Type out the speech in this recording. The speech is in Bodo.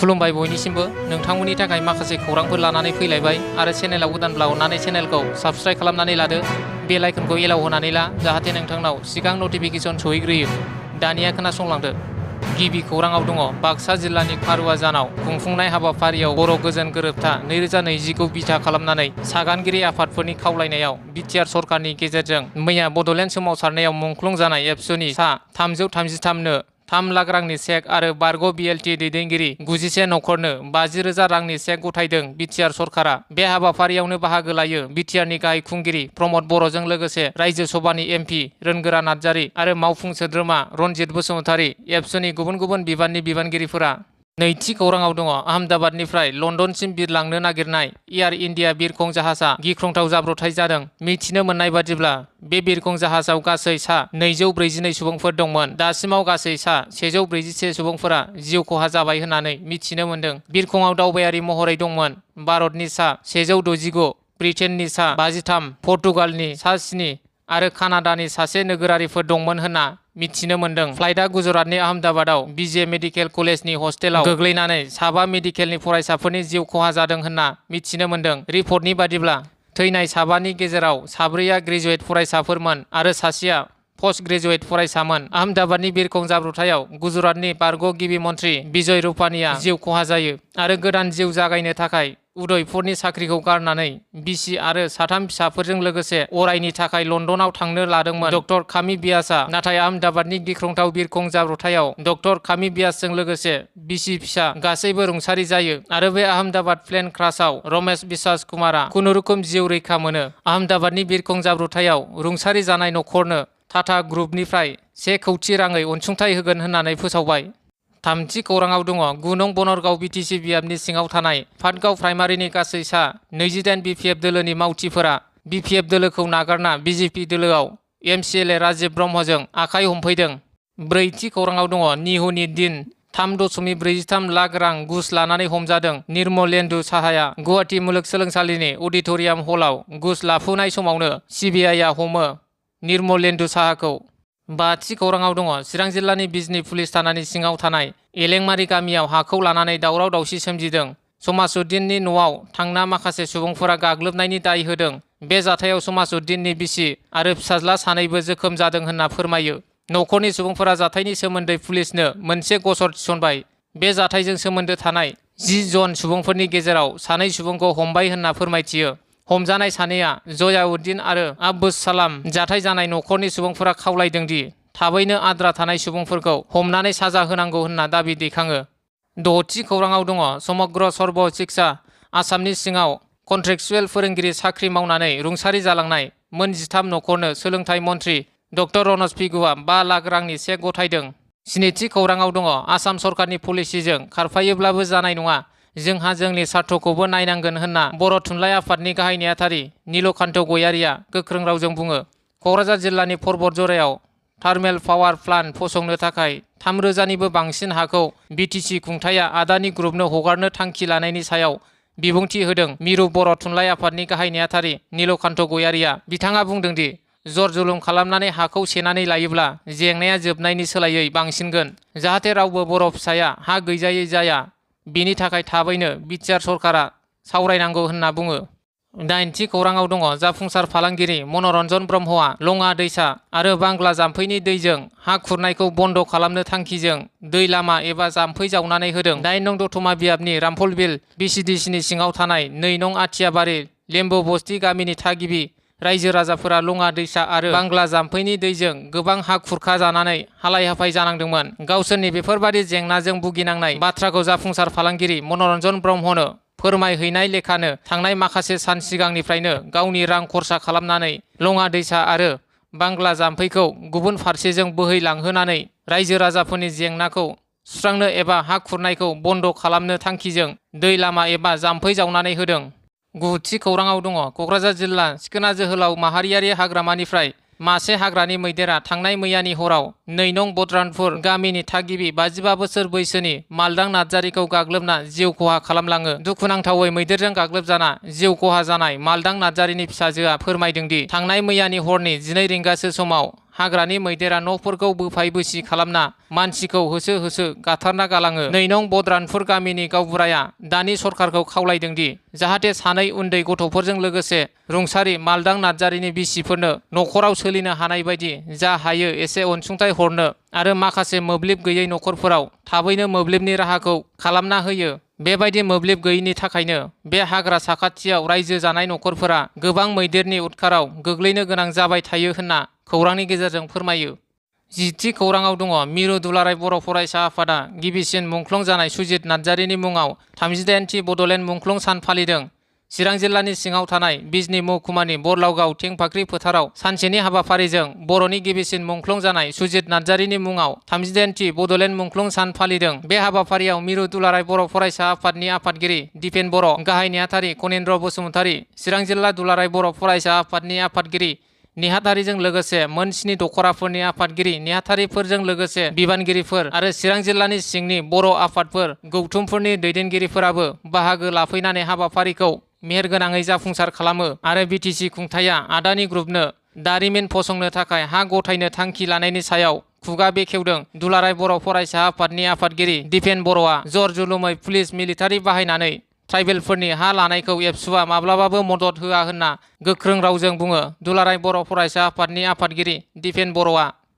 खुलुमबाय बयनिसिमबो नोंथांमोननि थाखाय माखासे खौरांफोर लानानै फैलायबाय आरो चेनेलाव गोदानब्ला अननानै चेनेलखौ साबस्क्राइब खालामनानै लादो बेल आइकनखौ एलाव होनानै ला जाहाथे नोंथांनाव सिगां नटिफिकेसन सहैग्रोयो। दानिया खोनासंलांदो। गिबि खौराङाव दङ बाक्सा जिल्लानि खारुवाजानाव खुंफुंनाय हाबाफारियाव बर' गोजोन गोरोबथा 2020खौ बिथा खालामनानै सागानगिरि आफादफोरनि खावलायनायाव बिटिआर सरकारनि गेजेरजों मैया बड'लेण्ड सोमावसारनायाव मुंख्लं जानाय एबसुनि सा 333 नो 3 लाख रांनि चेक आरो बारग' बिएलटि दैदेनगिरि 91 नखरनो 50,000 रांनि चेक गथायदों बिटिआर सरकारा। बे हाबाफारियावनो बाहागो लायो बिटिआरनि गाहाय खुंगिरि प्रमद बर'जों लोगोसे रायजो सभानि एमपि रोनगोरा नार्जारि आरो मावफुं सोद्रोमा रनजित बसुमतारि। एबसुनि गुबुन गुबुन बिबाननि बिबानगिरिफोरा। नैथि खौराङाव दङ आहमेदाबादनिफ्राय लन्दनसिम बिरलांनो नागिरनाय एयार इन्डिया बिरखं जाहाजा गिख्रंथाव जाब्रबथाय जादों। मिथिनो मोननाय बादिब्ला बे बिरखं जाहाजाव गासै सा 242 सुबुंफोर दंमोन। दासिमाव गासै सा 141 सुबुंफोरा जिउ खहा जाबाय होननानै मिथिनो मोन्दों। बिरखंआव दावबायारि महरै दंमोन भारतनि सा 169, ब्रिटेननि सा 53, पर्तुगालनि सा 7 आरो कानाडानि सासे नोगोरारिफोर दंमोन होनना मिथिनो मोन्दों। फ्लाइटआ गुजरातनि आहमेदाबादाव बिजे मेडिकेल कलेजनि हस्टेलाव गोग्लैनानै 7 मेडिकेलनि फरायसाफोरनि जिउ खहा जादों होनना मिथिनो मोन्दों। रिपर्टनि बादिब्ला थैनाय 7नि गेजेराव 4आ ग्रेजुवेट फरायसाफोरमोन आरो सासेया पस्ट ग्रेजुवेट फरायसामोन। आहमेदाबादनि बिरखं जाब्रबथायाव गुजरातनि बारग' गिबि मन्थ्रि बिजय रुपानीया जिउ खहा जायो आरो गोदान जिउ जागायनो थाखाय उदयपुरनि साख्रिखौ गारनानै बिसि आरो 3 फिसाफोरजों लोगोसे अरायनि थाखाय लन्दनाव थांनो लादोंमोन। डक्टर कामी व्यासआ नाथाय आहमेदाबादनि गिख्रंथाव बिरखं जाब्रबथायाव डक्टर कामी व्यासजों लोगोसे बिसि फिसा गासैबो रुंसारि जायो आरो बे आहमेदाबाद प्लेन क्रासआव रमेश बिश्वास कुमारा खुनुरुखुम जिउ रैखा मोनो। आहमेदाबादनि बिरखं जाब्रबथायाव रुंसारि जानाय नखरनो टाटा ग्रुपनिफ्राय 1 कौटि राङै अनसुंथाइ होगोन होननानै फोसावबाय। थामथि खौराङाव दङ 9 नं बनरगाव बिटिसि बियाबनि सिङाव थानाय फातगाव प्राइमारिनि गासै सा 28 बिपिएफ दोलोनि मावथिफोरा बिपिएफ दोलोखौ नागारना बिजेपि दोलोआव एमसिएलए राजिब ब्रह्मजों आखाइ हमफैदों। ब्रैथि खौराङाव दङ निहुनि दिन 3.43 लाख रां घुस लानानै हमजादों। निर्मलेन्दु साहाया गुवाहाटी मुलुगसोलोंसालिनि अडिट'रियाम हलाव घुस लाफुनाय समावनो सिबिआइआ हमो निर्मलेन्दु साहाखौ। बाथि खौराङाव दङ चिरां जिल्लानि बिजनी पुलिस थानानि सिङाव थानाय एलेंमारि गामियाव हाखौ लानानै दावराव दावसि सोमजिदों। समासुद्दिननि न'आव थांना माखासे सुबुंफोरा गाग्लोबनायनि दाय होदों। बे जाथायाव समासुद्दिननि बिसि आरो फिसाज्ला सानैबो जोखोम जादों होनना फोरमायो। नखरनि सुबुंफोरा जाथायनि सोमोन्दै पुलिसनो मोनसे गसर थिसनबाय। बे जाथायजों सोमोन्दो थानाय 10 जन सुबुंफोरनि गेजेराव 2 सुबुंखौ हमबाय होनना फोरमायथियो। हमजानाय सानैया जयाउद्दिन आरो आब्बुस सालाम। जाथाय जानाय नखरनि सुबुंफोरा खावलायदों दि थाबैनो आद्रा थानाय सुबुंफोरखौ हमनानै साजा होनांगौ होनना दाबि दैखाङो। द'थि खौराङाव दङ समग्र सर्व शिक्षा आसामनि सिङाव कन्ट्रेक्चुएल फोरोंगिरि साख्रि मावनानै रुंसारि जालांनाय मोन 13 नखरनो सोलोंथाइ मन्थ्रि डक्टर रनज पेगुआ 5 लाख रांनि चेक गथायदों। स्निथि खौराङाव दङ आसाम सरकारनि पलिसिजों खारफायोब्लाबो जानाय नङा, जोंहा जोंनि स्वार्थखौबो नायनांगोन होनना बर' थुनलाइ आफादनि गाहाय नेहाथारि नीलकान्त गयारिया गोख्रों रावजों बुङो। क'क्राझार जिल्लानि पर्बतजरायाव थार्मेल पावार प्लान्ट फसंनो थाखाय 3,000निबो बांसिन हाखौ बिटिसि खुंथायआ आदानि ग्रुपनो हगारनो थांखि लानायनि सायाव बिबुंथि होदों मिरु बर' थुनलाइ आफादनि गाहाय नेहाथारि नीलकान्त गयारिया। बिथाङा बुंदोंदि जर जुलुम खालामनानै हाखौ सेनानै लायोब्ला जेंनाया जोबनायनि सोलायै बांसिनगोन, जाहाथे रावबो बर' फिसाया हा गैजायै जाया, बेनि थाखाय थाबैनो बिटिआर सरकारा सावरायनांगौ होनना बुङो। 9थि खौराङाव दङ जाफुंसार फालांगिरि मनरन्जन ब्रह्मआ लङा दैसा आरो बांग्ला जाम्फैनि दैजों हा खुरनायखौ बन्द' खालामनो थांखिजों दै लामा एबा जाम्फै जावनानै होदों। 9 नं दतमा बियाबनि रामफलबिल बिसिडिसिनि सिङाव थानाय 2 नं आथियाबारि लेम्बु बस्ति गामिनि थागिबि रायजो राजाफोरा लङा दैसा आरो बांग्ला जाम्फैनि दैजों गोबां हा खुरखा जानानै हालाय हाफाय जानांदोंमोन। गावसोरनि बेफोरबादि जेंनाजों भुगिनांनाय बाथ्राखौ जाफुंसार फालांगिरि मनरन्जन ब्रह्मनो फोरमायहैनाय लेखानो थांनाय माखासे सान सिगांनिफ्रायनो गावनि रां खरसा खालामनानै लङा दैसा आरो बांग्ला जाम्फैखौ गुबुन फारसेजों बोहैलांहोनानै रायजो राजाफोरनि जेंनाखौ सुस्रांनो एबा हा खुरनायखौ बन्द' खालामनो थांखिजों दै लामा एबा जाम्फै जावनानै होदों। 9थि खौराङाव दङ क'क्राझार जिल्ला सिखोना जोहोलाव माहारियारि हाग्रामानिफ्राय मासे हाग्रानि मैदेरा थांनाय मैयानि हराव 9 नं बद्रानपुर गामिनि थागिबि 55 बोसोर बैसोनि मालदां नार्जारिखौ गाग्लोबना जिउ खहा खालामलाङो। दुखुनांथावै मैदेरजों गाग्लोबजाना जिउ खहा जानाय मालदां नार्जारिनि फिसाजोआ फोरमायदों दि थांनाय मैयानि हरनि 12 रिंगासो समाव हाग्रानि मैदेरा न'फोरखौ बोफाय बोसि खालामना मानसिखौ होसो होसो गाथारना गालाङो। 9 नं बद्रानपुर गामिनि गावबुराया दानि सरकारखौ खावलायदों दि जाहाथे सानै उन्दै गथ'फोरजों लोगोसे रुंसारि मालदां नार्जारिनि बिसिफोरनो न'खराव सोलिनो हानाय बायदि जा हायो एसे अनसुंथाइ हरनो आरो माखासे मोब्लिब गैयै न'खरफोराव थाबैनो मोब्लिबनि राहाखौ खालामना होयो। बेबायदि मोब्लिब गैयैनि थाखायनो बे हाग्रा साखाथियाव रायजो जानाय न'खरफोरा गोबां मैदेरनि उदखाराव गोग्लैनो गोनां जाबाय थायो होनना खौरांनि गेजेरजों फोरमायो। 10थि खौराङाव दङ मिरु दुलाराय बर' फरायसा आफादा गिबिसिन मुंख्लं जानाय सुजित नार्जारिनि मुङाव 38थि बड'लेण्ड मुंख्लं सान फालिदों। चिरां जिल्लानि सिङाव थानाय बिजनी महकुमानि बरलावगाव थेंफाख्रि फोथाराव सानसेनि हाबाफारिजों बर'नि गिबिसिन मुंख्लं जानाय सुजित नार्जारिनि मुङाव 38थि बड'लेण्ड मुंख्लं सान फालिदों। बे हाबाफारियाव मिरु दुलाराय बर' फरायसा आफादनि आफादगिरि दिपेन बर', गाहाय नेहाथारि कनिन्द्र बसुमतारी, चिरां जिल्ला दुलाराय बर' फरायसा आफादनि आफादगिरि नेहाथारिजों लोगोसे मोन 7 दख'राफोरनि आफादगिरि नेहाथारिफोरजों लोगोसे बिबानगिरिफोर आरो चिरां जिल्लानि सिंनि बर' आफादफोर गौथुमफोरनि दैदेनगिरिफोराबो बाहागो लाफैनानै हाबाफारिखौ मेहेरगोनाङै जाफुंसार खालामो आरो बिटिसि खुंथाया आदानि ग्रुपनो दारिमिन फसंनो थाखाय हा गथायनो थांखि लानायनि सायाव खुगा बेखेवदों। दुलाराय बर' फरायसा आफादनि आफादगिरि दिपेन बर'आ जर जुलुमै पुलिस मिलिटारि बाहायनानै ट्राइबेलफोरनि हा लानायखौ एबसुआ माब्लाबाबो मदद होआ होनना गोख्रों रावजों बुङो। दुलाराय बर' फरायसा आफादनि आफादगिरि दिपेन बर'आ